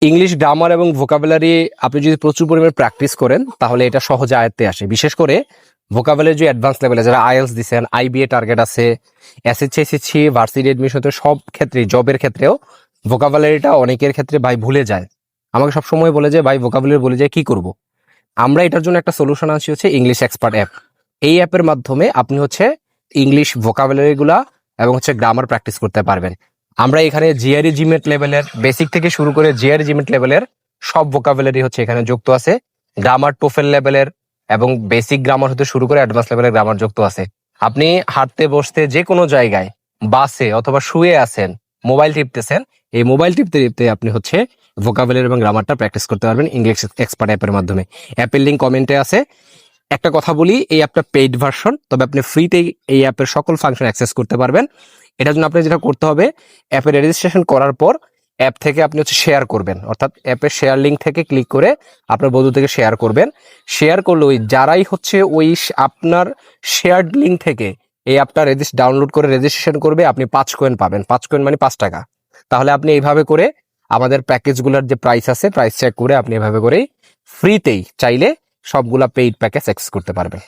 English grammar এবং vocabulary আপনি যদি প্রচুর পরিমাণে প্র্যাকটিস করেন তাহলে এটা সহজে আয়ত্তে আসে। বিশেষ করে ভোকাবুলারি যে অ্যাডভান্স লেভেলে যারা আইএলটিএস দিচ্ছেন, আইবিএ টার্গেট আছে, এসএসসি এসএসসি ভার্সিটি এডমিশন, সব ক্ষেত্রে জবের ক্ষেত্রেও ভোকাবুলারিটা অনেকের ক্ষেত্রে ভাই ভুলে যায়। আমাকে সবসময় বলে যে ভাই ভোকাবুলারি বলে যায়, কি করব? আমরা এটার জন্য একটা সলিউশন আনছি, হচ্ছে ইংলিশ এক্সপার্ট অ্যাপ। এই অ্যাপের মাধ্যমে আপনি হচ্ছে ইংলিশ ভোকাবুলারি গুলা এবং হচ্ছে গ্রামার প্র্যাকটিস করতে পারবেন। আমরা এখানে জিআরই জিমেট লেভেলের বেসিক থেকে শুরু করে জিআরই জিমেট লেভেলের সব ভোকাবুলারি হচ্ছে এখানে যুক্ত আছে। গ্রামার টোফেল লেভেলের এবং বেসিক গ্রামার হতে শুরু করে অ্যাডভান্স লেভেলের গ্রামার যুক্ত আছে। আপনি হাঁটতে বসতে যে কোনো জায়গায়, বাসে অথবা শুয়ে আছেন, মোবাইল টিপতেছেন, এই মোবাইল টিপতে টিপতে আপনি হচ্ছে ভোকাবুলারি এবং গ্রামারটা প্র্যাকটিস করতে পারবেন ইংলিশ এক্সপার্ট অ্যাপের মাধ্যমে। অ্যাপের লিঙ্ক কমেন্টে আছে। একটা কথা বলি, এই অ্যাপটা পেইড ভার্সন, তবে আপনি ফ্রিতেই এই অ্যাপের সকল ফাংশন অ্যাক্সেস করতে পারবেন। এটার জন্য আপনি যেটা করতে হবে, অ্যাপে রেজিস্ট্রেশন করার পর অ্যাপ থেকে আপনি হচ্ছে শেয়ার করবেন, অর্থাৎ অ্যাপের শেয়ার লিঙ্ক থেকে ক্লিক করে আপনার বন্ধু থেকে শেয়ার করবেন। শেয়ার করলে ওই যারাই হচ্ছে ওই আপনার শেয়ার্ড লিঙ্ক থেকে এই অ্যাপটা ডাউনলোড করে রেজিস্ট্রেশন করবে, আপনি 5 কয়েন পাবেন। 5 কয়েন মানে 5 টাকা। তাহলে আপনি এইভাবে করে আমাদের প্যাকেজগুলোর যে প্রাইস আছে, প্রাইস চেক করে আপনি এভাবে করেই ফ্রিতেই চাইলে সবগুলা পেইড প্যাকেজ অ্যাক্সেস করতে পারবেন।